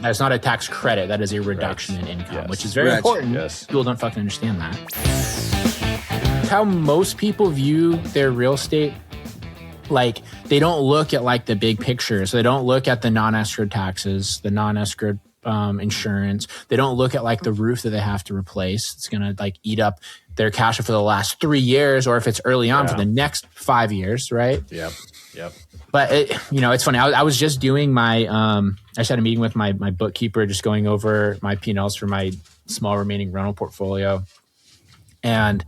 That's not a tax credit. That is a reduction in income, which is very important. People don't fucking understand that. How most people view their real estate, like they don't look at like the big picture. So they don't look at the non-escrowed taxes, the non-escrowed insurance. They don't look at like the roof that they have to replace. It's going to like eat up their cash flow for the last 3 years, or if it's early on for the next 5 years, right? Yep. But it's funny. I was just doing my, I just had a meeting with my bookkeeper, just going over my P&Ls for my small remaining rental portfolio, and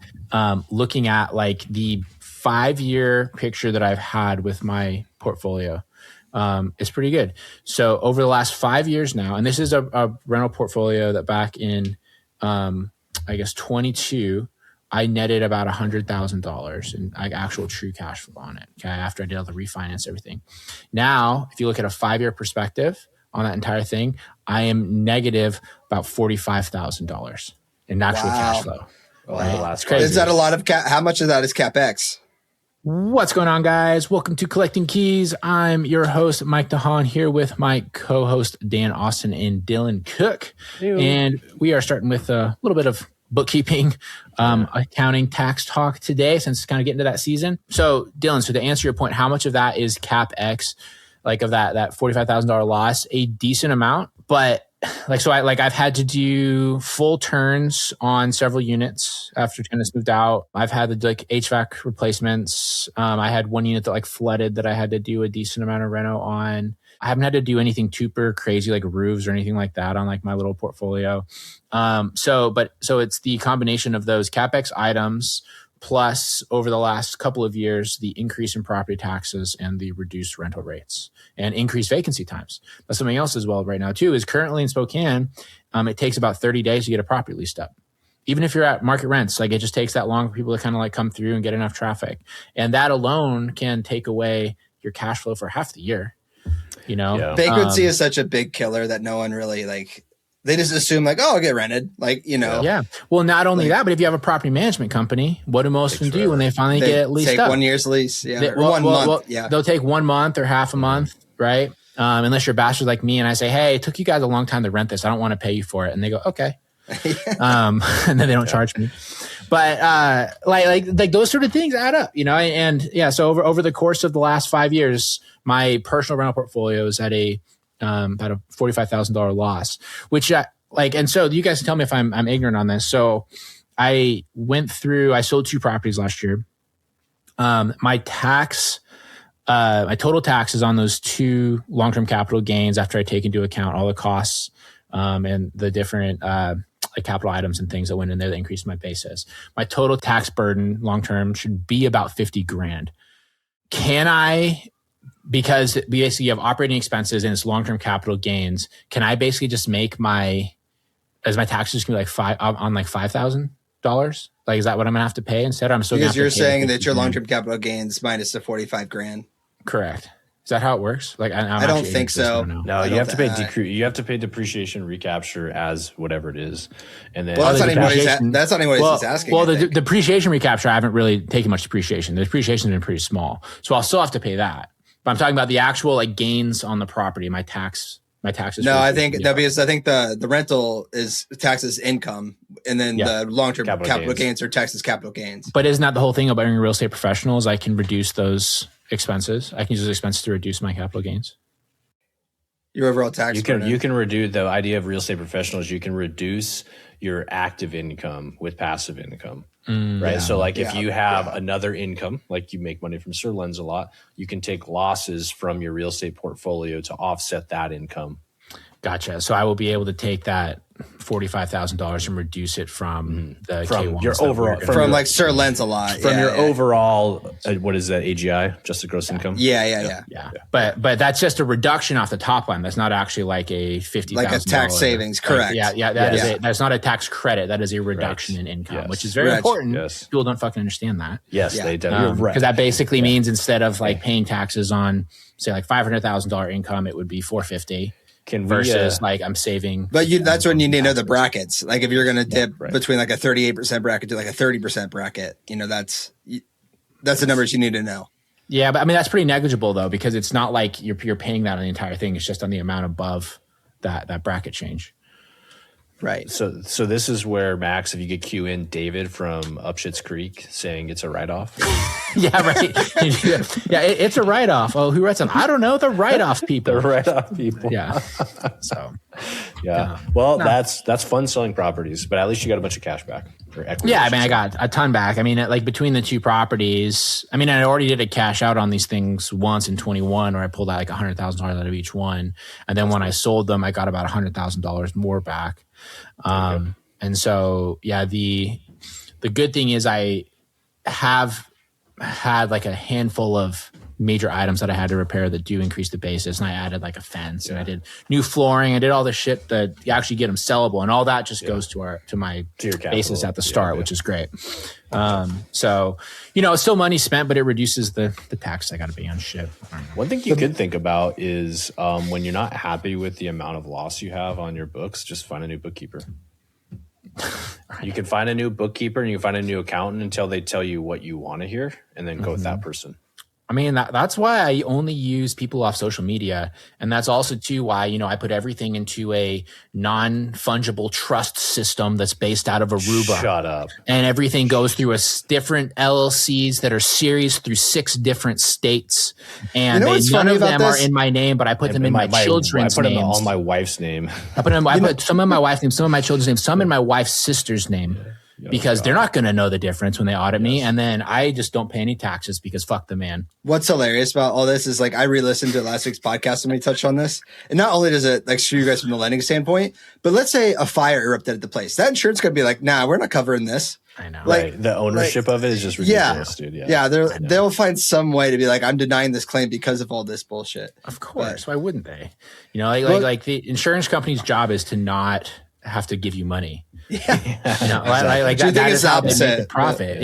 looking at like the 5-year picture that I've had with my portfolio. It's pretty good. So over the last 5 years now, and this is a rental portfolio that back in, I guess 22, I netted about $100,000 in actual true cash flow on it. Okay, after I did all the refinance, everything. Now, if you look at a 5-year perspective on that entire thing, I am negative about $45,000 in natural cash flow. Wow. It's crazy. Is that a lot of how much of that is CapEx? What's going on, guys? Welcome to Collecting Keys. I'm your host, Mike DeHaan, here with my co-host, Dan Austin and Dylan Cook. Ew. And we are starting with a little bit of bookkeeping, accounting, tax talk today, since it's kind of getting to that season. So, Dylan, so to answer your point, how much of that is CapEx, like of that $45,000 loss? A decent amount, but I've had to do full turns on several units after tenants moved out. I've had the like HVAC replacements. I had one unit that like flooded that I had to do a decent amount of reno on. I haven't had to do anything super crazy like roofs or anything like that on like my little portfolio. So it's the combination of those CapEx items plus over the last couple of years, the increase in property taxes and the reduced rental rates and increased vacancy times. That's something else as well right now too, is currently in Spokane, it takes about 30 days to get a property leased up. Even if you're at market rents, like it just takes that long for people to kind of like come through and get enough traffic. And that alone can take away your cash flow for half the year, you know? Yeah. Vacancy is such a big killer that no one really like, they just assume like, oh, I'll get rented. Like, you know. Yeah. Well, not only that, but if you have a property management company, what do most of them do when they finally get it leased take up? 1 year's lease. Yeah. Or 1 month. Yeah. They'll take 1 month or half a month, right? Unless you're bastards like me and I say, hey, it took you guys a long time to rent this. I don't want to pay you for it. And they go, okay. And then they don't charge me. But like those sort of things add up, you know? And yeah, so over the course of the last 5 years, my personal rental portfolio is at about a $45,000 loss, which and so you guys can tell me if I'm ignorant on this. So I sold 2 properties last year. My total taxes on those 2 long-term capital gains, after I take into account all the costs, and the different, like capital items and things that went in there that increased my basis, my total tax burden long-term should be about $50,000. Can I, because basically you have operating expenses and it's long-term capital gains, can I basically just make my taxes can be like $5,000? Like, is that what I'm gonna have to pay instead? I'm still because you're saying that your long-term capital gains minus the $45,000. Correct. Is that how it works? Like, I don't think so. No, you have to pay you have to pay depreciation recapture as whatever it is, and then that's not even what he's asking. Well, the depreciation recapture, I haven't really taken much depreciation. The depreciation has been pretty small, so I'll still have to pay that. But I'm talking about the actual like gains on the property, my taxes. No, I think because I think the rental is taxes income, and then the long-term capital gains are taxes capital gains. But isn't that the whole thing about being a real estate professional? Is I can reduce those expenses. I can use those expenses to reduce my capital gains. Your overall tax. You can reduce the idea of real estate professionals. You can reduce your active income with passive income. Right. Yeah. So like if you have another income, like you make money from Sir Len's a lot, you can take losses from your real estate portfolio to offset that income. Gotcha. So I will be able to take that $45,000 and reduce it from the K1s your overall from like Sir Len's a lot from your overall what is that, AGI, just the gross income? Yeah. But that's just a reduction off the top line. That's not actually like a $50,000 like a tax savings. Correct. That's not a tax credit. That is a reduction in income, which is very important. Yes. People don't fucking understand that. Yes, they do. Because that basically means instead of like paying taxes on say like $500,000 income, it would be $450,000. Versus like I'm saving. But that's when you need to know the brackets. Like if you're going to dip between like a 38% bracket to like a 30% bracket, you know, that's the numbers you need to know. Yeah. But I mean, that's pretty negligible though, because it's not like you're paying that on the entire thing. It's just on the amount above that bracket change. Right. So this is where, Max, if you could cue in David from Up Shit's Creek saying it's a write-off. Yeah, right. Yeah, it's a write-off. Oh, who writes them? I don't know. The write-off people. The write-off people. Yeah. So. Yeah. Well, that's fun selling properties, but at least you got a bunch of cash back or equity. Yeah, I mean, I got a ton back. I mean, like between the two properties, I mean, I already did a cash out on these things once in 21, where I pulled out like $100,000 out of each one, and then when I sold them, I got about $100,000 more back. And so, yeah, the good thing is I have had like a handful of major items that I had to repair that do increase the basis. And I added like a fence and I did new flooring. I did all the shit that you actually get them sellable, and all that just goes to my basis at the start, which is great. So, it's still money spent, but it reduces the tax I got to pay on shit. One thing you could think about is when you're not happy with the amount of loss you have on your books, just find a new bookkeeper. You can find a new bookkeeper and you can find a new accountant until they tell you what you want to hear, and then go with that person. I mean, that's why I only use people off social media. And that's also, too, why, I put everything into a non-fungible trust system that's based out of Aruba. Shut up. And everything goes through different LLCs that are series through 6 different states. And none of them are in my name, but I put them in my children's names. I put them on my wife's name. I put some in my wife's name, some in my children's name, some in my wife's sister's name. Because they're not going to know the difference when they audit me. And then I just don't pay any taxes because fuck the man. What's hilarious about all this is like I re-listened to last week's podcast and we touched on this. And not only does it like screw you guys from the lending standpoint, but let's say a fire erupted at the place. That insurance could be like, nah, we're not covering this. I know. Like the ownership of it is just ridiculous, dude. Yeah, they'll find some way to be like, I'm denying this claim because of all this bullshit. Of course. Why wouldn't they? Like the insurance company's job is to not have to give you money. Yeah. Like that is how they make the profit.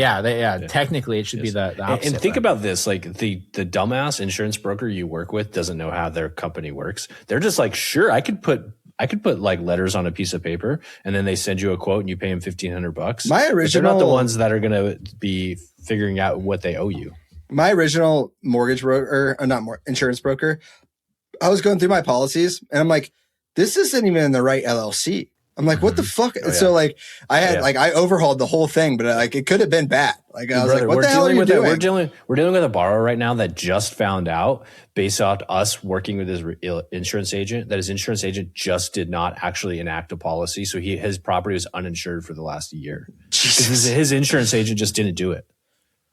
Technically it should be the opposite. And think about this, like the dumbass insurance broker you work with doesn't know how their company works. They're just like, sure, I could put like letters on a piece of paper, and then they send you a quote and you pay them $1,500. They're not the ones that are going to be figuring out what they owe you. My original mortgage broker, insurance broker, I was going through my policies and I'm like, this isn't even in the right LLC. I'm like, what the fuck? Oh, yeah. So like, I had I overhauled the whole thing, but like, it could have been bad. Like, I was like, what the hell are you doing? We're dealing with a borrower right now that just found out, based off us working with his insurance agent, that his insurance agent just did not actually enact a policy. So his property was uninsured for the last year. Because his insurance agent just didn't do it.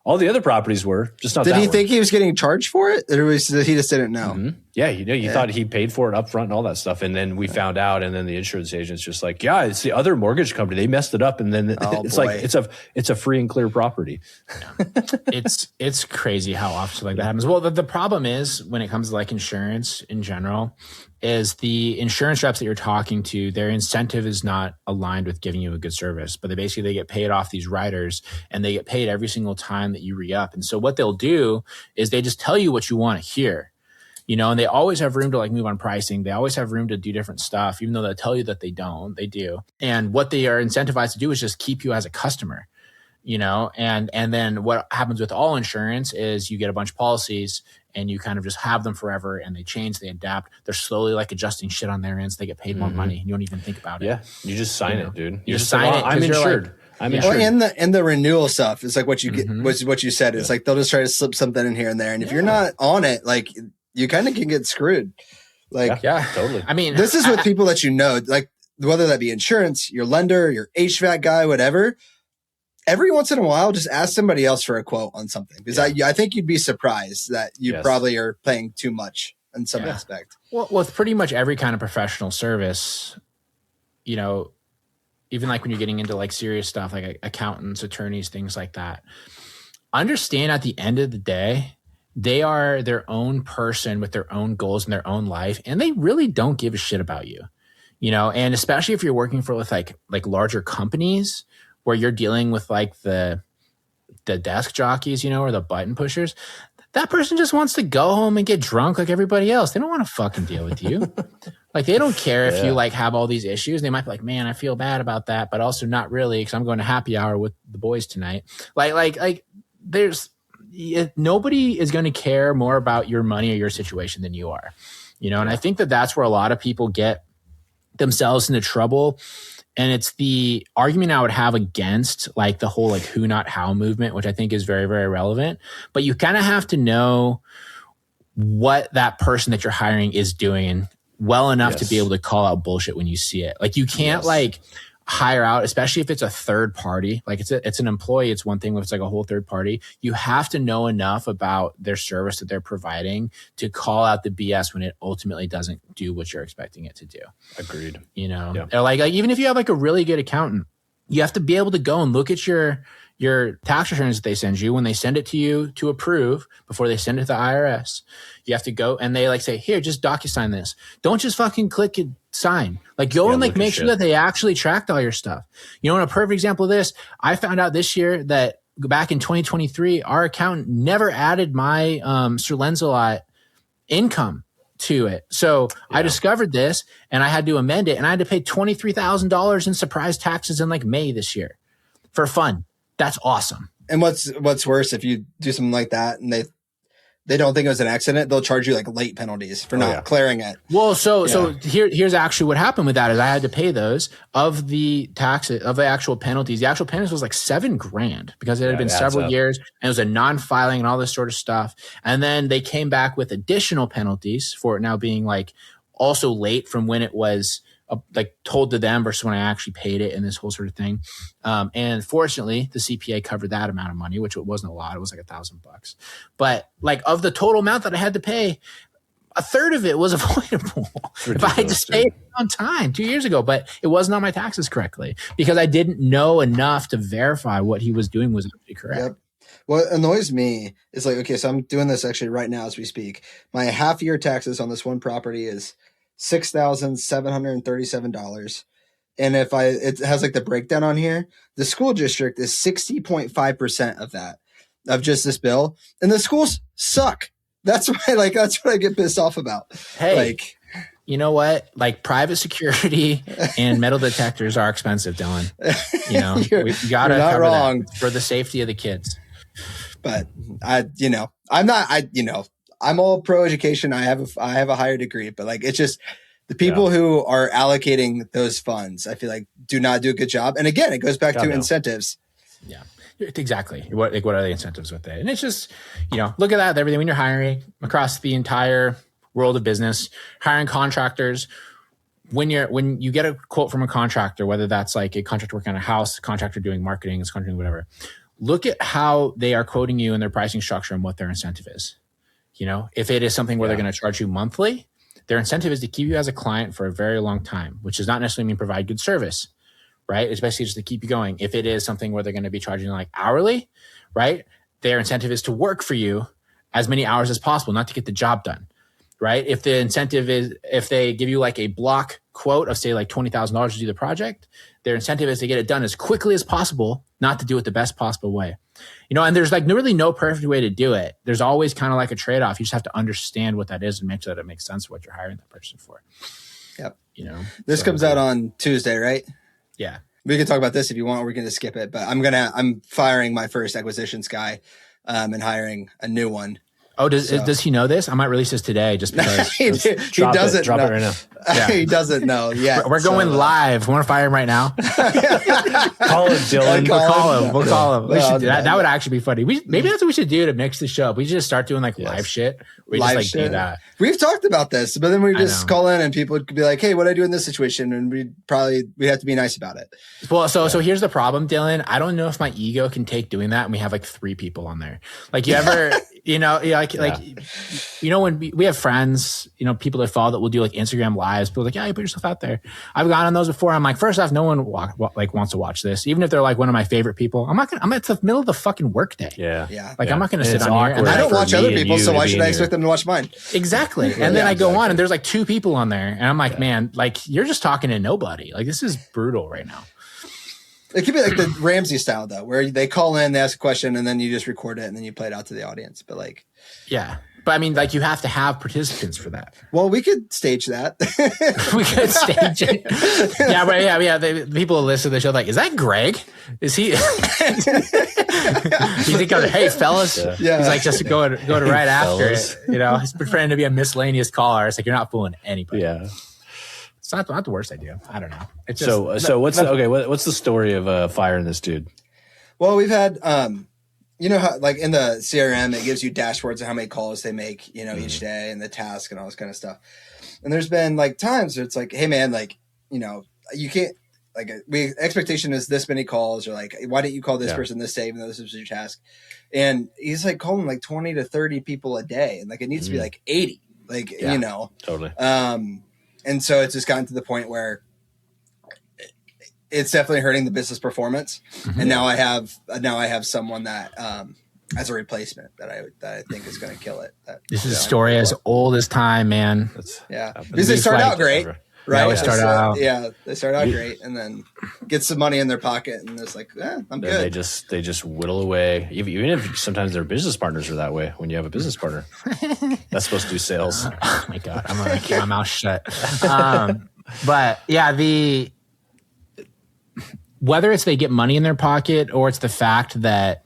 All the other properties were, just not that one. Did he think he was getting charged for it? Or he just didn't know? Mm-hmm. Yeah, you thought he paid for it up front and all that stuff. And then we found out, and then the insurance agent's just like, yeah, it's the other mortgage company. They messed it up. And then like, it's a free and clear property. It's crazy how often like that happens. Well, the problem is when it comes to like insurance in general, is the insurance reps that you're talking to, their incentive is not aligned with giving you a good service, but they get paid off these riders, and they get paid every single time that you re-up. And so what they'll do is they just tell you what you want to hear, and they always have room to like move on pricing. They always have room to do different stuff, even though they'll tell you that they don't, they do. And what they are incentivized to do is just keep you as a customer, and then what happens with all insurance is you get a bunch of policies and you kind of just have them forever, and they change, they adapt. They're slowly like adjusting shit on their ends. They get paid more money. You don't even think about it. Yeah. You just sign it, dude. You just sign it. I'm insured. I'm insured. Well, and the renewal stuff is like what you get, what you said. It's like they'll just try to slip something in here and there. And if you're not on it, like you kind of can get screwed. Like, yeah, totally. I mean, this is with people that like whether that be insurance, your lender, your HVAC guy, whatever. Every once in a while, just ask somebody else for a quote on something, because I think you'd be surprised that you probably are paying too much in some aspect. Well, with pretty much every kind of professional service, even like when you're getting into like serious stuff, like accountants, attorneys, things like that, understand at the end of the day, they are their own person with their own goals in their own life, and they really don't give a shit about you, and especially if you're working for with like larger companies, where you're dealing with like the desk jockeys, or the button pushers, that person just wants to go home and get drunk like everybody else. They don't want to fucking deal with you. Like, they don't care if you like have all these issues. They might be like, man, I feel bad about that, but also not really, because I'm going to happy hour with the boys tonight. Like nobody is going to care more about your money or your situation than you are, and I think that's where a lot of people get themselves into trouble. And it's the argument I would have against like the whole like who not how movement, which I think is very, very relevant. But you kind of have to know what that person that you're hiring is doing well enough to be able to call out bullshit when you see it. Like you can't like hire out, especially if it's a third party. Like it's an employee. It's one thing if it's like a whole third party. You have to know enough about their service that they're providing to call out the BS when it ultimately doesn't do what you're expecting it to do. Agreed. You know, or like even if you have like a really good accountant, you have to be able to go and look at your tax returns that they send you when they send it to you to approve before they send it to the IRS. You have to go and they like say, here, just DocuSign this. Don't just fucking click and sign. Like go and like make sure that they actually tracked all your stuff. You know, in a perfect example of this, I found out this year that back in 2023, our accountant never added my Sir Lancelot income to it. So I discovered this and I had to amend it and I had to pay $23,000 in surprise taxes in like May this year for fun. That's awesome. And what's worse, if you do something like that and they don't think it was an accident, they'll charge you like late penalties for not clearing it. Well, so here's actually what happened with that is I had to pay those of the taxes of the actual penalties. The actual penalties was like $7,000 because it had been several years and it was a non-filing and all this sort of stuff. And then they came back with additional penalties for it now being like also late from when it was like told to them versus when I actually paid it and this whole sort of thing. And fortunately the CPA covered that amount of money, which it wasn't a lot. It was like $1,000, but like of the total amount that I had to pay, a third of it was avoidable if I had just paid on time 2 years ago, but it wasn't on my taxes correctly because I didn't know enough to verify what he was doing was actually correct. Yep. What annoys me is like, okay, so I'm doing this actually right now as we speak. My half year taxes on this one property is $6,737. And if it has like the breakdown on here, the school district is 60.5% of that, of just this bill. And the schools suck. That's why, that's what I get pissed off about. Hey, you know what? Like private security and metal detectors are expensive, Dylan. You know, we gotta cover that for the safety of the kids. But I'm all pro education. I have a higher degree, but like it's just the people who are allocating those funds, I feel like do not do a good job. And again, it goes back to incentives. Yeah, exactly. What are the incentives with it? And it's just, look at that, everything when you're hiring across the entire world of business, hiring contractors. When you get a quote from a contractor, whether that's like a contractor working on a house, a contractor doing marketing, a contractor doing whatever, look at how they are quoting you in their pricing structure and what their incentive is. If it is something where they're going to charge you monthly, their incentive is to keep you as a client for a very long time, which does not necessarily mean provide good service, right? It's basically just to keep you going. If it is something where they're going to be charging like hourly, right? Their incentive is to work for you as many hours as possible, not to get the job done, right? If the incentive is, if they give you like a block quote of say like $20,000 to do the project, their incentive is to get it done as quickly as possible, not to do it the best possible way. And there's like really no perfect way to do it. There's always kind of like a trade-off. You just have to understand what that is and make sure that it makes sense for what you're hiring that person for. Yep. This comes out on Tuesday, right? Yeah. We can talk about this if you want. We're going to skip it, but I'm firing my first acquisitions guy and hiring a new one. Oh, does he know this? I might release this today just because. he doesn't know. Drop it right now. Yeah. He doesn't know yet. We're going live. Want to fire him right now? Call him, Dylan. We'll call him. That would actually be funny. Maybe that's what we should do to mix the show up. We should just start doing like live shit. We just like do that. We've talked about this, but then we just call in and people could be like, "Hey, what do I do in this situation?" And we have to be nice about it. Well, so here's the problem, Dylan. I don't know if my ego can take doing that, and we have like 3 people on there. Like you ever, when we have friends, people that follow that will do like Instagram lives. People are like, yeah, you put yourself out there. I've gone on those before. I'm like, first off, no one wants to watch this, even if they're like one of my favorite people. I'm at the middle of the fucking workday. Yeah. I'm not going to sit on here. And I don't watch other people, so why should I expect them to watch mine? Exactly. And then I go on and there's like 2 people on there, and I'm like, man, like you're just talking to nobody. Like this is brutal right now. It could be like the Ramsey style though, where they call in, they ask a question, and then you just record it and then you play it out to the audience. But like, yeah. But I mean, like you have to have participants for that. Well, we could stage that. We could stage it. Yeah, but yeah. The people who listen to the show like, is that Greg? Is he? You think, hey, fellas. Yeah. He's like just go to right after it. He's pretending to be a miscellaneous caller. It's like you're not fooling anybody. Yeah. It's not the worst idea. I don't know. It's just, so what's the story of firing this dude? Well, we've had, you know how like in the CRM, it gives you dashboards of how many calls they make, you know, each day and the task and all this kind of stuff. And there's been like times where it's like, hey man, like, you know, you can't like expectation is this many calls, or like, why didn't you call this person this day, even though this was your task? And he's like calling like 20 to 30 people a day. And like, it needs to be like 80, like, you know, totally. And so it's just gotten to the point where it's definitely hurting the business performance. And now I have someone that, as a replacement that I think is going to kill it. This is a story as old as time, man. Because they start out great, right? They start out great, and then get some money in their pocket, and it's like, I'm good. They just whittle away. Even if sometimes their business partners are that way. When you have a business partner, that's supposed to do sales. Oh my God, I'm gonna keep my mouth shut. But yeah, whether it's they get money in their pocket or it's the fact that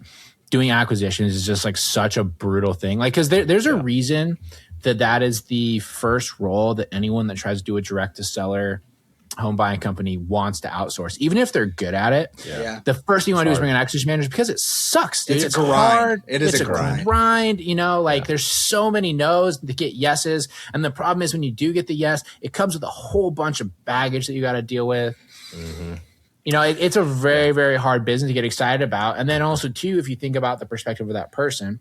doing acquisitions is just like such a brutal thing. Like, because there's a reason that is the first role that anyone that tries to do a direct to seller home buying company wants to outsource, even if they're good at it. The first thing you want to do is bring an acquisition manager because it sucks, dude. It's hard. It is a grind. You know, like there's so many no's to get yeses. And the problem is when you do get the yes, it comes with a whole bunch of baggage that you got to deal with. You know, it's a very, very hard business to get excited about. And then also, too, if you think about the perspective of that person,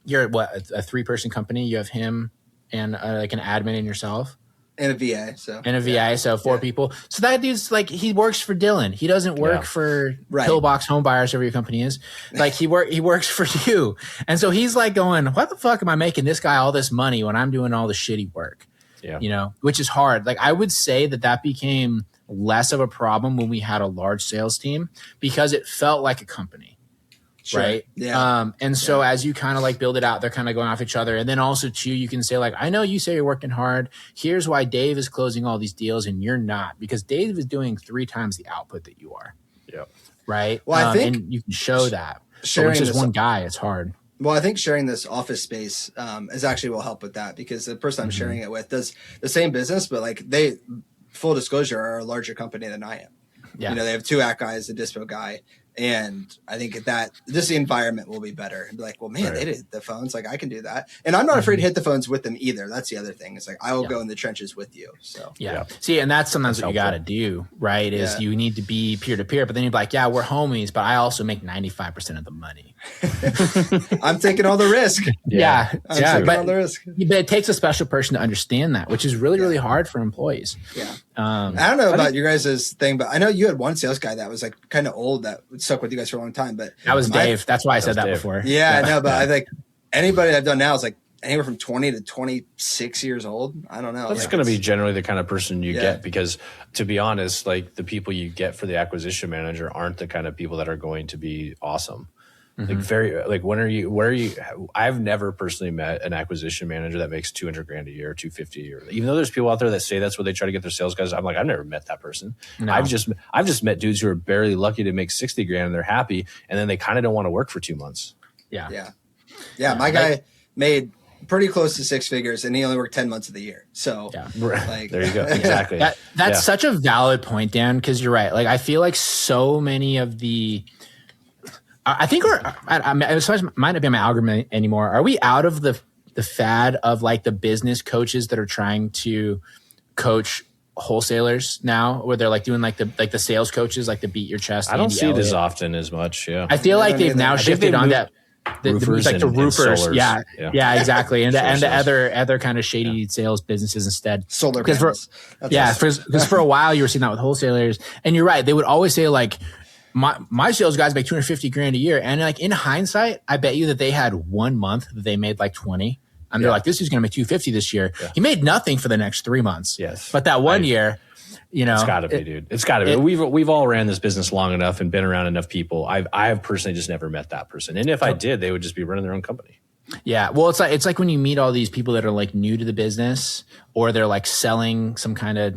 you're a 3-person company. You have him and like an admin and yourself. And a VA. So 4 people. So that dude's like, he works for Dylan. He doesn't work for Pillbox Home Buyers, whatever your company is. Like he works for you. And so he's like going, why the fuck am I making this guy all this money when I'm doing all the shitty work? You know, which is hard. Like I would say that became less of a problem when we had a large sales team because it felt like a company. Right. And so as you kind of like build it out, they're kind of going off each other. And then also too, you can say like, I know you say you're working hard. Here's why Dave is closing all these deals and you're not, because Dave is doing 3 times the output that you are. Right. Well, I think and you can show that. Sharing just one guy, it's hard. Well, I think sharing this office space is actually will help with that because the person I'm sharing it with does the same business, but like full disclosure, are a larger company than I am. You know, they have 2 act guys, a dispo guy. And I think that just the environment will be better. And be like, well, man, they did the phones. Like I can do that. And I'm not afraid to hit the phones with them either. That's the other thing. It's like, I will go in the trenches with you. So see, and that's sometimes what you got to do, right? Is you need to be peer to peer, but then you're like, yeah, we're homies, but I also make 95% of the money. I'm taking all the risk. But it takes a special person to understand that, which is really, really hard for employees. I don't know about your guys' thing, but I know you had one sales guy that was like kind of old that stuck with you guys for a long time. But that was Dave. That's why I said that before. I know, but I think anybody I've done now is like anywhere from 20 to 26 years old. I don't know. That's going to be generally the kind of person you get because, to be honest, like the people you get for the acquisition manager aren't the kind of people that are going to be awesome. I've never personally met an acquisition manager that makes $200,000 a year, $250,000 a year. Even though there's people out there that say that's where they try to get their sales guys. I'm like, I've never met that person. No. I've just met dudes who are barely lucky to make $60,000 and they're happy. And then they kind of don't want to work for 2 months. Yeah. My guy made pretty close to 6 figures and he only worked 10 months of the year. So like, there you go. Exactly. That's such a valid point, Dan, because you're right. Like, I feel like so many of the, I think it might not be my algorithm anymore. Are we out of the fad of like the business coaches that are trying to coach wholesalers now, where they're like doing like the sales coaches, like the beat your chest? I don't see it as often as much. I feel like they've now shifted on that. The roofers, exactly, and the other kind of shady sales businesses instead. Solar panels. Because for a while you were seeing that with wholesalers, and you're right. They would always say like, my sales guys make $250,000 a year. And like in hindsight, I bet you that they had 1 month that they made like 20. And they're like, this is going to make $250 this year. Yeah. He made nothing for the next 3 months. Yes. But that 1 year, you know, it's gotta be, dude. It's gotta be. We've all ran this business long enough and been around enough people. I have personally just never met that person. And if I did, they would just be running their own company. Yeah. Well, it's like when you meet all these people that are like new to the business or they're like selling some kind of,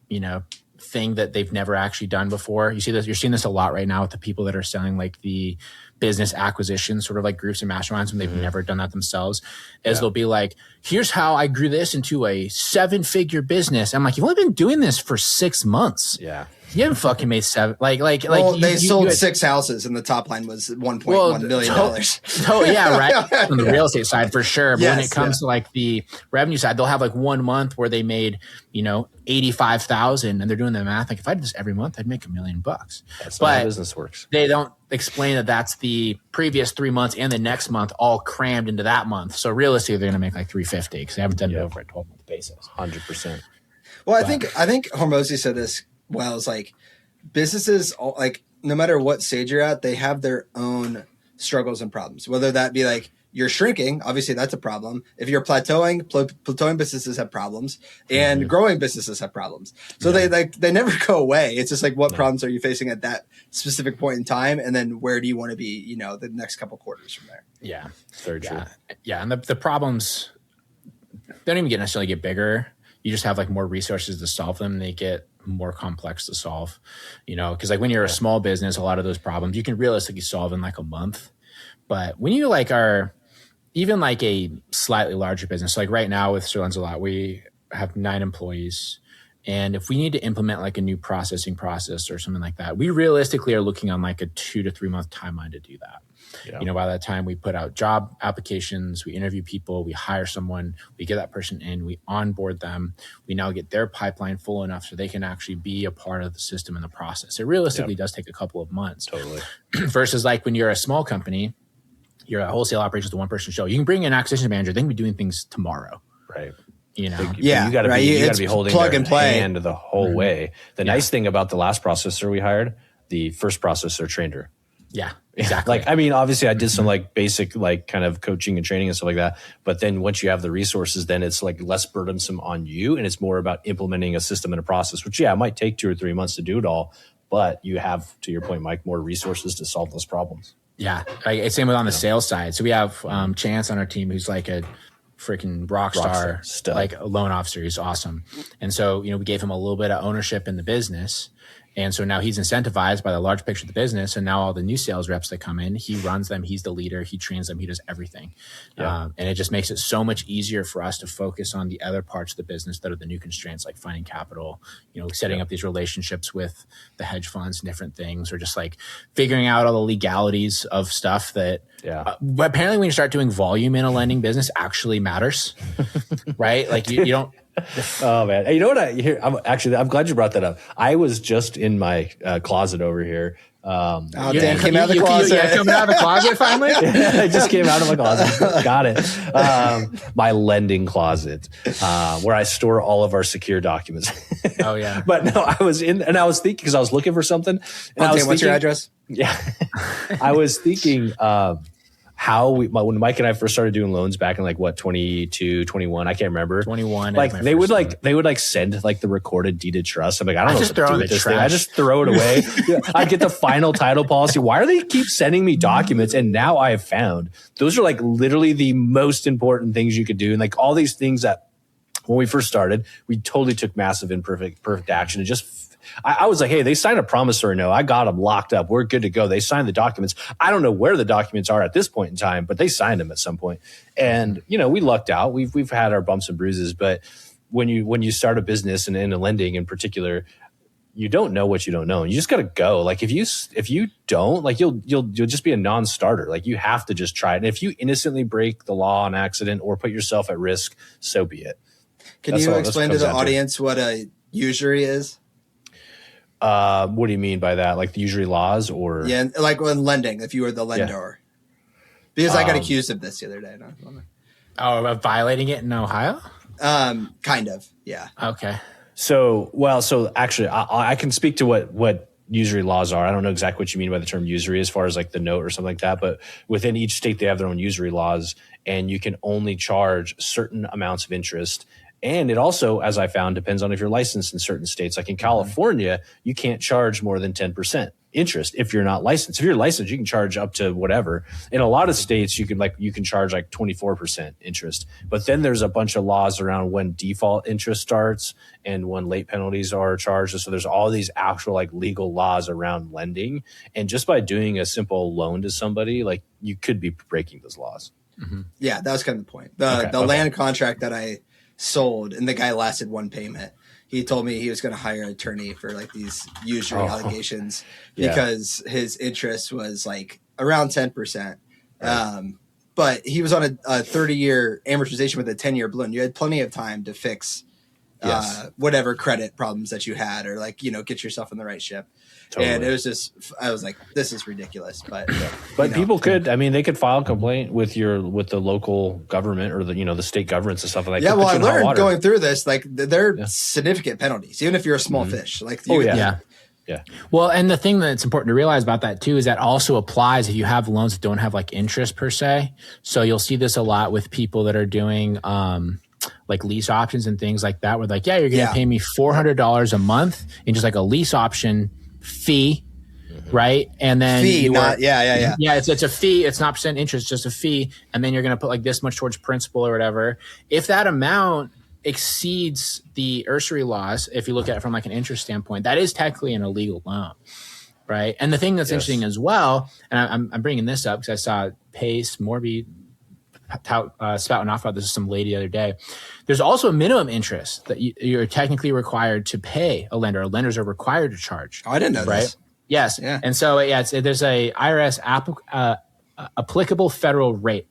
you know, thing that they've never actually done before. You're seeing this a lot right now with the people that are selling like the business acquisition sort of like groups and masterminds when they've never done that themselves, is they'll be like, here's how I grew this into a 7-figure business. I'm like, you've only been doing this for 6 months. Yeah. You haven't fucking made 7. They sold 6 houses and the top line was $1.1 million. Yeah, right. On the real estate side for sure. But when it comes to like the revenue side, they'll have like 1 month where they made, $85,000, and they're doing the math. Like if I did this every month, I'd make $1 million. That's not how business works. They don't explain that that's the previous 3 months and the next month all crammed into that month. So realistically, they're going to make like 350 because they haven't done it over a 12-month basis. 100%. Well, I think Hormozi said this. Well, it's like businesses, like no matter what stage you're at, they have their own struggles and problems. Whether that be like you're shrinking, obviously that's a problem. If you're plateauing businesses have problems, and growing businesses have problems. So they never go away. It's just like what problems are you facing at that specific point in time, and then where do you want to be? The next couple quarters from there. Yeah, very true. Yeah, and the problems don't even necessarily get bigger. You just have like more resources to solve them. They get more complex to solve, because like when you're a small business, a lot of those problems you can realistically solve in like a month. But when you like are even like a slightly larger business, like right now with Sir Lancelot, we have 9 employees. And if we need to implement like a new processing process or something like that, we realistically are looking on like a 2 to 3 month timeline to do that. Yeah. By that time we put out job applications, we interview people, we hire someone, we get that person in, we onboard them. We now get their pipeline full enough so they can actually be a part of the system and the process. It realistically does take a couple of months. Totally. Versus like when you're a small company, you're a wholesale operations to 1-person show. You can bring in an acquisition manager, they can be doing things tomorrow. Right. You got to be holding plug their and play hand the whole way. The nice thing about the last processor we hired, the first processor trained her. Yeah, exactly. Obviously I did some like basic like kind of coaching and training and stuff like that. But then once you have the resources, then it's like less burdensome on you. And it's more about implementing a system and a process, which it might take 2 or 3 months to do it all. But you have, to your point, Mike, more resources to solve those problems. Yeah. Same with on the sales side. So we have Chance on our team who's like a freaking rock star, like a loan officer. He's awesome. And so, we gave him a little bit of ownership in the business. And so now he's incentivized by the large picture of the business. And now all the new sales reps that come in, he runs them. He's the leader. He trains them. He does everything. Yeah. And it just makes it so much easier for us to focus on the other parts of the business that are the new constraints, like finding capital, setting up these relationships with the hedge funds and different things, or just like figuring out all the legalities of stuff that apparently when you start doing volume in a lending business actually matters, right? Like you don't. Oh man, you know what I'm glad you brought that up. I was just in my closet over here. Dan came out of the closet. Coming out of the closet finally. I just came out of my closet. Got it. My lending closet, where I store all of our secure documents. Oh yeah. But no, I was thinking because I was looking for something. And what's your address? Yeah, I was thinking. When Mike and I first started doing loans back in 22, 21, I can't remember. 21. Like they would send like the recorded deed of trust. I'm like, I don't know what to do with this thing. I just throw it away. I get the final title policy. Why do they keep sending me documents? And now I have found those are like literally the most important things you could do. And like all these things that when we first started, we totally took massive perfect action. And just I was like, hey, they signed a promissory note. I got them locked up. We're good to go. They signed the documents. I don't know where the documents are at this point in time, but they signed them at some point. And, we lucked out. We've had our bumps and bruises, but when you start a business and in lending in particular, you don't know what you don't know. And you just got to go. Like if you don't, like you'll just be a non-starter. Like you have to just try it. And if you innocently break the law on accident or put yourself at risk, so be it. Can you explain to the audience what a usury is? What do you mean by that? Like the usury laws or? Yeah, like when lending, if you were the lender. Yeah. Because I got accused of this the other day. Of violating it in Ohio? Kind of, yeah. Okay. So actually, I can speak to what usury laws are. I don't know exactly what you mean by the term usury as far as like the note or something like that, but within each state, they have their own usury laws, and you can only charge certain amounts of interest. And it also, as I found, depends on if you're licensed in certain states. Like in California, you can't charge more than 10%. interest if you're not licensed. If you're licensed, you can charge up to whatever. In a lot of states, you can charge like 24% interest. But then there's a bunch of laws around when default interest starts and when late penalties are charged. So there's all these actual like legal laws around lending. And just by doing a simple loan to somebody, like you could be breaking those laws. Mm-hmm. Yeah, that was kind of the point. The land contract that I sold, and the guy lasted one payment. He told me he was going to hire an attorney for like these usury allegations because his interest was like around 10%. Right. But he was on a 30-year amortization with a 10-year balloon. You had plenty of time to fix whatever credit problems that you had, or like, get yourself in the right ship. Totally. And it was just, I was like, this is ridiculous. But people could, they could file a complaint with the local government or the state governments and stuff like that. Yeah, well, I learned going through this, like there are significant penalties, even if you're a small fish. Like, Yeah. Well, and the thing that's important to realize about that too is that also applies if you have loans that don't have like interest per se. So you'll see this a lot with people that are doing like lease options and things like that, where like, you're going to pay me $400 a month in just like a lease option fee, right? And then it's a fee. It's not percent interest, just a fee. And then you're going to put like this much towards principal or whatever. If that amount exceeds the usury laws, if you look at it from like an interest standpoint, that is technically an illegal loan, right? And the thing that's interesting as well, and I'm bringing this up because I saw Pace Morby spouting off about this with some lady the other day. There's also a minimum interest that you're technically required to pay a lender. Lenders are required to charge. Oh, I didn't know this. Yes. Yeah. And so, there's a IRS applicable federal rate.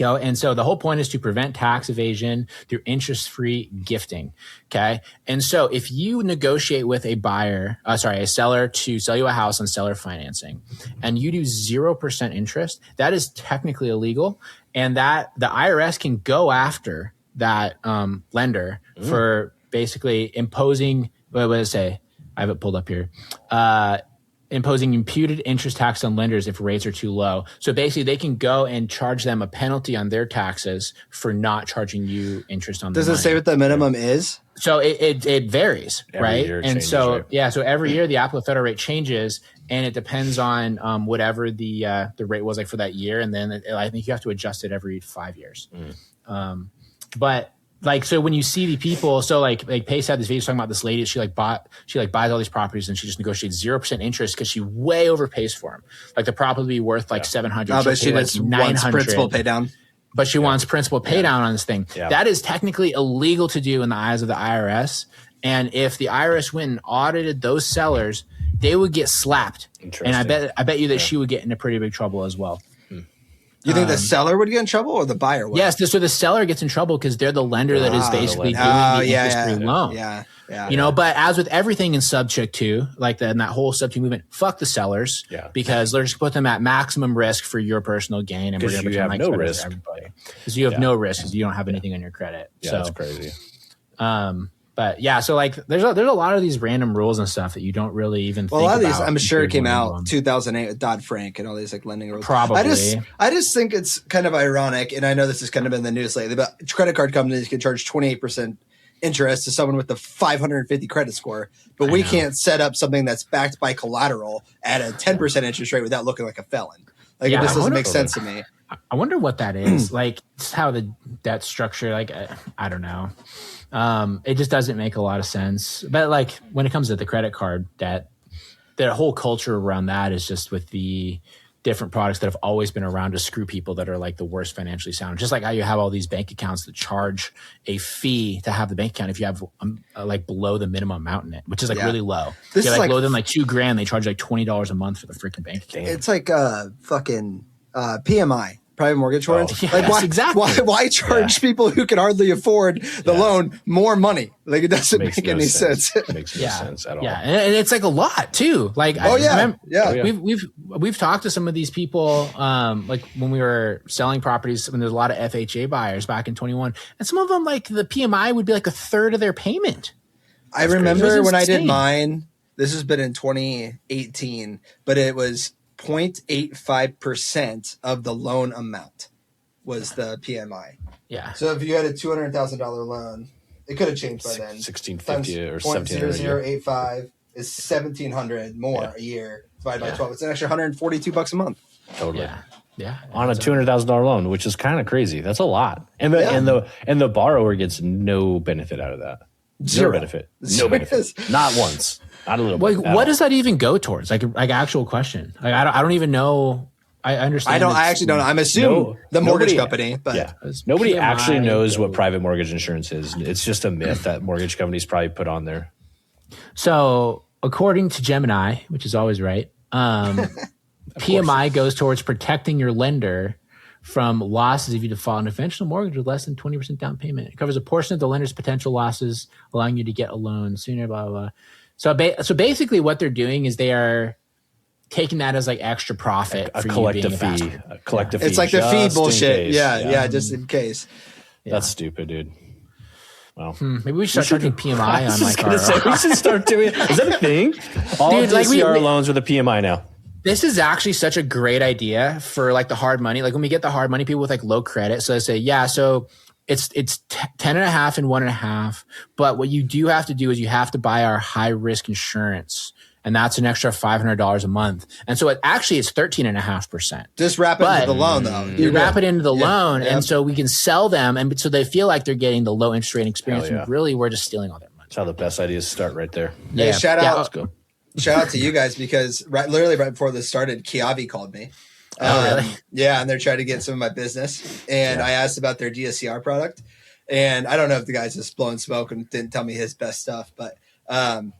And so the whole point is to prevent tax evasion through interest-free gifting. Okay. And so if you negotiate with a seller to sell you a house on seller financing, and you do 0% interest, that is technically illegal. And that the IRS can go after that lender for basically imposing, what did it say? I have it pulled up here. Imposing imputed interest tax on lenders if rates are too low. So basically they can go and charge them a penalty on their taxes for not charging you interest on the money. Does it say what the minimum is? So it varies, right? Year and changes, so, right? So every year the applicable federal rate changes, and it depends on whatever the rate was like for that year. And then I think you have to adjust it every 5 years. But like, so when you see the people, so like Pace had this video talking about this lady, she buys all these properties and she just negotiates 0% interest because she way overpays for them. Like the property would be worth like $700. No, but she just wants principal pay down. But she wants principal pay down on this thing. Yeah. That is technically illegal to do in the eyes of the IRS. And if the IRS went and audited those sellers, they would get slapped. And I bet you that she would get into pretty big trouble as well. You think the seller would get in trouble or the buyer would? Yes, so the seller gets in trouble because they're the lender that is basically doing the interest-free loan. But as with everything in Subject 2, like in that whole Subject 2 movement, fuck the sellers because they're just put them at maximum risk for your personal gain, and we're going to pretend like no risk for everybody because you have no risk because you don't have anything on your credit. Yeah, that's crazy. But so like there's a lot of these random rules and stuff that you don't really even think about. A lot of these, I'm sure, came out 2008 with Dodd-Frank and all these like lending rules. Probably. I just think it's kind of ironic, and I know this has kind of been in the news lately, but credit card companies can charge 28% interest to someone with a 550 credit score, but we can't set up something that's backed by collateral at a 10% interest rate without looking like a felon. Like this doesn't make sense to me. I wonder what that is. Like how the debt structure, like I don't know. It just doesn't make a lot of sense. But like when it comes to the credit card debt, the whole culture around that is just with the different products that have always been around to screw people that are like the worst financially sound. Just like how you have all these bank accounts that charge a fee to have the bank account if you have like below the minimum amount in it, which is like really low. This is like lower than like $2,000. They charge like $20 a month for the freaking bank account. It's like fucking PMI. Private mortgage warrants. Exactly. Why charge people who can hardly afford the loan more money? Like it doesn't make any sense. It makes no sense at all. Yeah, and it's like a lot too. Like we've talked to some of these people, like when we were selling properties when there's a lot of FHA buyers back in 21, and some of them like the PMI would be like a third of their payment. I remember when I did mine. This has been in 2018, but it was 0.85% of the loan amount was the PMI. Yeah. So if you had a $200,000 loan, it could have changed by then. 1650 or 1700. 0.0085 is $1,700 more a year divided by 12. It's an extra $142 a month. Totally. Yeah. On a $200,000 loan, which is kind of crazy. That's a lot. And the borrower gets no benefit out of that. Zero. No benefit. No benefit. Not once. Not a little bit. What does that even go towards? Like actual question. Like I don't even know. I understand. I actually don't know. I'm assuming the mortgage company, but nobody actually knows what private mortgage insurance is. It's just a myth that mortgage companies probably put on there. So according to Gemini, which is always right, PMI goes towards protecting your lender from losses if you default on a conventional mortgage with less than 20% down payment. It covers a portion of the lender's potential losses, allowing you to get a loan sooner, blah, blah, blah. So basically what they're doing is they are taking that as like extra profit. A collective fee. A collective fee. It's like the fee bullshit. Yeah, just in case. That's stupid, dude. Well, maybe we should start charging PMI on like our... we should start doing... Is that a thing? All DSCR loans with a PMI now. This is actually such a great idea for like the hard money. Like when we get the hard money people with like low credit. So they say, so it's 10 and a half and 1.5. But what you do have to do is you have to buy our high risk insurance. And that's an extra $500 a month. And so it's 13.5%. Just wrap it into the loan though. You wrap it into the loan. And so we can sell them. And so they feel like they're getting the low interest rate experience. And really we're just stealing all their money. That's how the best ideas start right there. Hey, shout out. Let's go. Shout out to you guys because literally right before this started, Kiavi called me. Really? Yeah, and they're trying to get some of my business. And I asked about their DSCR product. And I don't know if the guy's just blowing smoke and didn't tell me his best stuff. But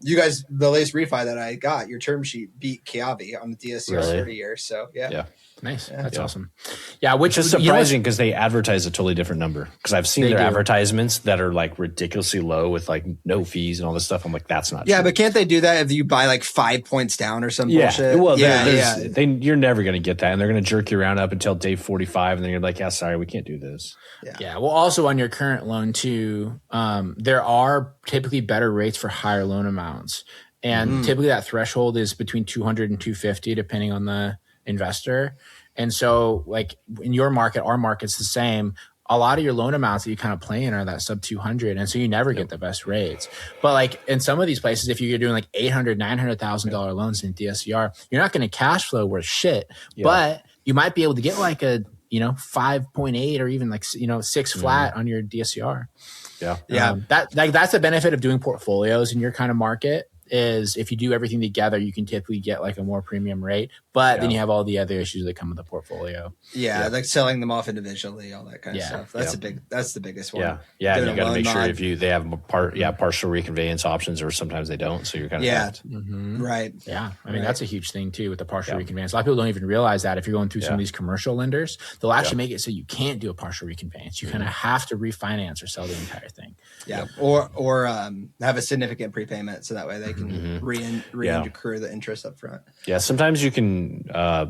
you guys, the latest refi that I got, your term sheet beat Kiavi on the DSCR 30 years. So, yeah. Nice. That's awesome. Yeah, which is surprising because they advertise a totally different number. Because I've seen their advertisements that are like ridiculously low with like no fees and all this stuff. I'm like, that's not true. But can't they do that if you buy like 5 points down or some bullshit? Well, you're never going to get that. And they're going to jerk you around up until day 45. And then you're like, sorry, we can't do this. Yeah. Well, also on your current loan too, there are typically better rates for higher loan amounts. And typically that threshold is between 200 and 250, depending on the investor. And so like in your market, our market's the same. A lot of your loan amounts that you kind of play in are that sub 200. And so you never get the best rates. But like in some of these places, if you're doing like $800,000, $900,000 loans in DSCR, you're not going to cash flow worth shit, but you might be able to get like a, 5.8 or even like, 6 flat on your DSCR. That's the benefit of doing portfolios in your kind of market. Is if you do everything together, you can typically get like a more premium rate, but then you have all the other issues that come with the portfolio. Like selling them off individually, all that kind of stuff. That's the biggest one. You got to make sure if they have partial reconveyance options, or sometimes they don't. So you're kind of right. Yeah, I mean that's a huge thing too with the partial reconveyance. A lot of people don't even realize that if you're going through some of these commercial lenders, they'll actually make it so you can't do a partial reconveyance. You kind of have to refinance or sell the entire thing. Or have a significant prepayment so that way they can re-accrue the interest up front. Sometimes you can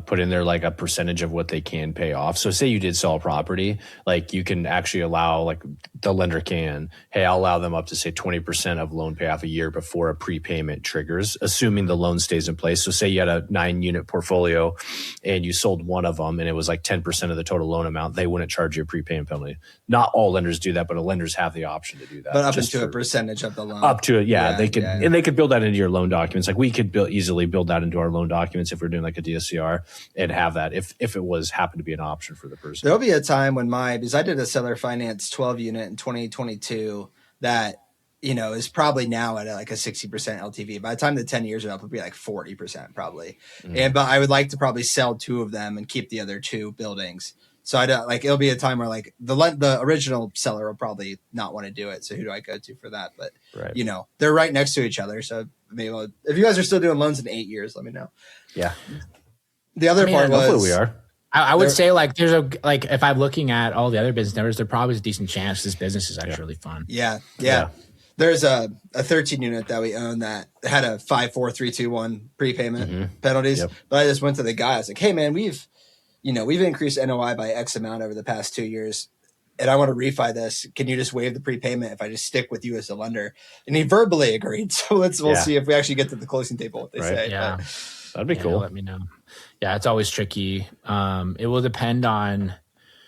put in there like a percentage of what they can pay off. So say you did sell a property, like you can actually allow, like the lender can, I'll allow them up to say 20% of loan payoff a year before a prepayment triggers, assuming the loan stays in place. So say you had a 9-unit portfolio and you sold one of them and it was like 10% of the total loan amount, they wouldn't charge you a prepayment penalty. Not all lenders do that, but lenders have the option to do that. But up into a percentage of the loan. Up to it, and they could build that into your loan documents. Like we could easily build that into our loan documents if we're doing like a DSCR and have that if it was happened to be an option for the person. There'll be a time when because I did a seller finance 12 unit in 2022 that is probably now at like a 60% LTV. By the time the 10 years are up, it'll be like 40% probably. But I would like to probably sell 2 of them and keep the other 2 buildings. So I don't it'll be a time where like the original seller will probably not want to do it. So who do I go to for that? But they're right next to each other. So maybe if you guys are still doing loans in 8 years, let me know. Yeah. The other part was hopefully we are. I would say like there's if I'm looking at all the other business numbers, there probably is a decent chance this business is actually really fun. Yeah. There's a 13 unit that we own that had a 5, 4, 3, 2, 1 prepayment penalties. But I just went to the guy. I was like, hey man, we've increased NOI by X amount over the past 2 years, and I want to refi this. Can you just waive the prepayment if I just stick with you as a lender? And he verbally agreed. So we'll see if we actually get to the closing table, what they say. Yeah. But, that'd be cool. Let me know. Yeah, it's always tricky. It will depend on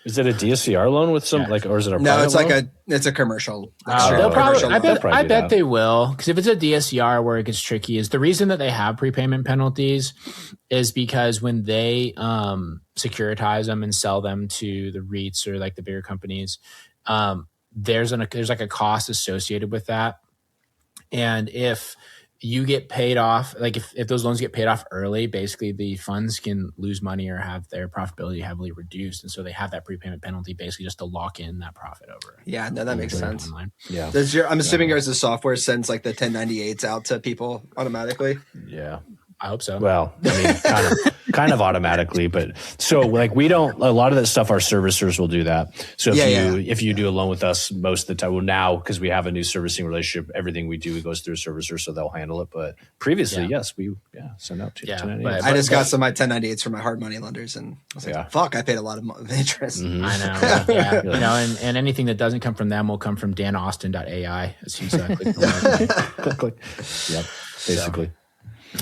Is it a DSCR loan with some or is it a no? It's loan? It's a commercial. They'll probably. I bet that. they will, because if it's a DSCR, where it gets tricky is the reason that they have prepayment penalties is because when they securitize them and sell them to the REITs or like the bigger companies, there's like a cost associated with that, and if you get paid off, like if those loans get paid off early, basically the funds can lose money or have their profitability heavily reduced. And so they have that prepayment penalty basically just to lock in that profit over. Yeah, no, that makes sense. Yeah. I'm assuming yours the software sends like the 1098s out to people automatically. Yeah. I hope so. Well, I mean, kind of automatically, but so like a lot of that stuff, our servicers will do that. So if you do a loan with us most of the time, well now, because we have a new servicing relationship, everything we do goes through a servicer, so they'll handle it. But previously, yes, we send out to 1098s. I just got some of my 1098s from my hard money lenders, and I was like, fuck, I paid a lot of interest. Mm-hmm. I know. Yeah. You know, and anything that doesn't come from them will come from danaustin.ai. As he's click. Yep, basically. So.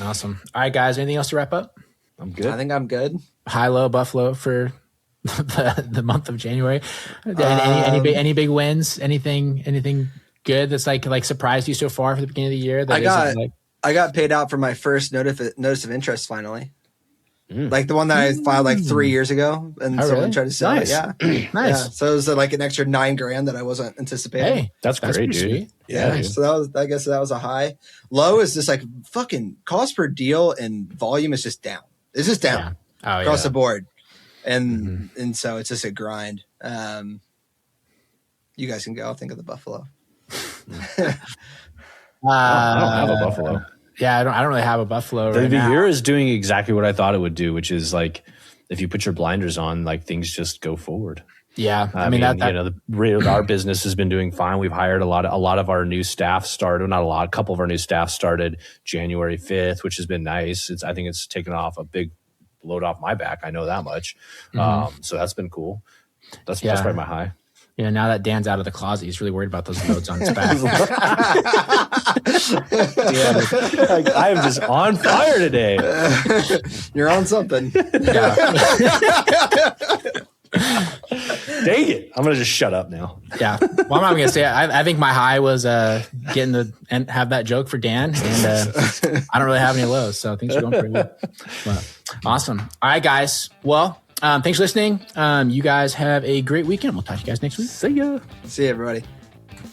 Awesome. All right, guys. Anything else to wrap up? I'm good. I think I'm good. High-low Buffalo for the month of January. Any big wins? Anything good that's like surprised you so far for the beginning of the year? I got paid out for my first notice of interest finally. Like the one that I filed like 3 years ago, and someone tried to sell it. Yeah, nice. Yeah. So it was like an extra $9,000 that I wasn't anticipating. Hey, that's great, dude. Sweet. Yeah. Dude. So I guess that was a high. Low is just like fucking cost per deal and volume is just down. It's just down across the board, and so it's just a grind. You guys can go. I'll think of the Buffalo. I don't have a Buffalo. Yeah, I don't really have a Buffalo right now. The year is doing exactly what I thought it would do, which is like if you put your blinders on, like things just go forward. Yeah, I mean our business has been doing fine. We've hired a lot of our new staff started, not a lot, a couple of our new staff started January 5th, which has been nice. I think it's taken off a big load off my back. I know that much. So that's been cool. That's probably my high. You know, now that Dan's out of the closet, he's really worried about those loads on his back. I am just on fire today. You're on something. Yeah. Dang it. I'm going to just shut up now. Yeah. Well, I'm not going to say it. I think my high was getting and have that joke for Dan. And I don't really have any lows. So things are going pretty well. But, awesome. All right, guys. Well, thanks for listening. You guys have a great weekend. We'll talk to you guys next week. See ya. See you, everybody.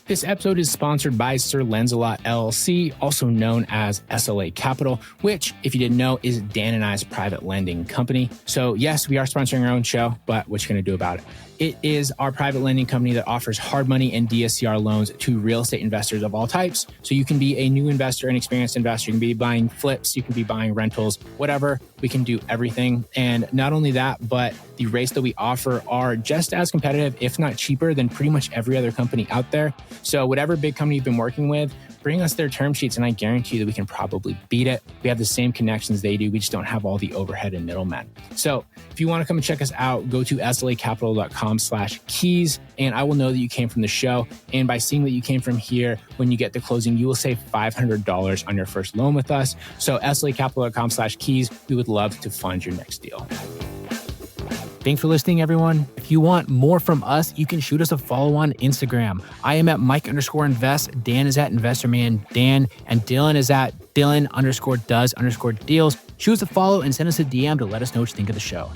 This episode is sponsored by Sir Lancelot LLC, also known as SLA Capital, which, if you didn't know, is Dan and I's private lending company. So yes, we are sponsoring our own show, but what you going to do about it? It is our private lending company that offers hard money and DSCR loans to real estate investors of all types. So you can be a new investor, an experienced investor. You can be buying flips. You can be buying rentals, whatever. We can do everything. And not only that, but the rates that we offer are just as competitive, if not cheaper, than pretty much every other company out there. So whatever big company you've been working with, bring us their term sheets and I guarantee you that we can probably beat it. We have the same connections they do. We just don't have all the overhead and middlemen. So if you want to come and check us out, go to slacapital.com/keys and I will know that you came from the show. And by seeing that you came from here, when you get to closing, you will save $500 on your first loan with us. So slacapital.com/keys, we would love to fund your next deal. Thanks for listening, everyone. If you want more from us, you can shoot us a follow on Instagram. I am at Mike_invest. Dan is at InvestorMan Dan. And Dylan is at Dylan_does_deals. Shoot us a follow and send us a DM to let us know what you think of the show.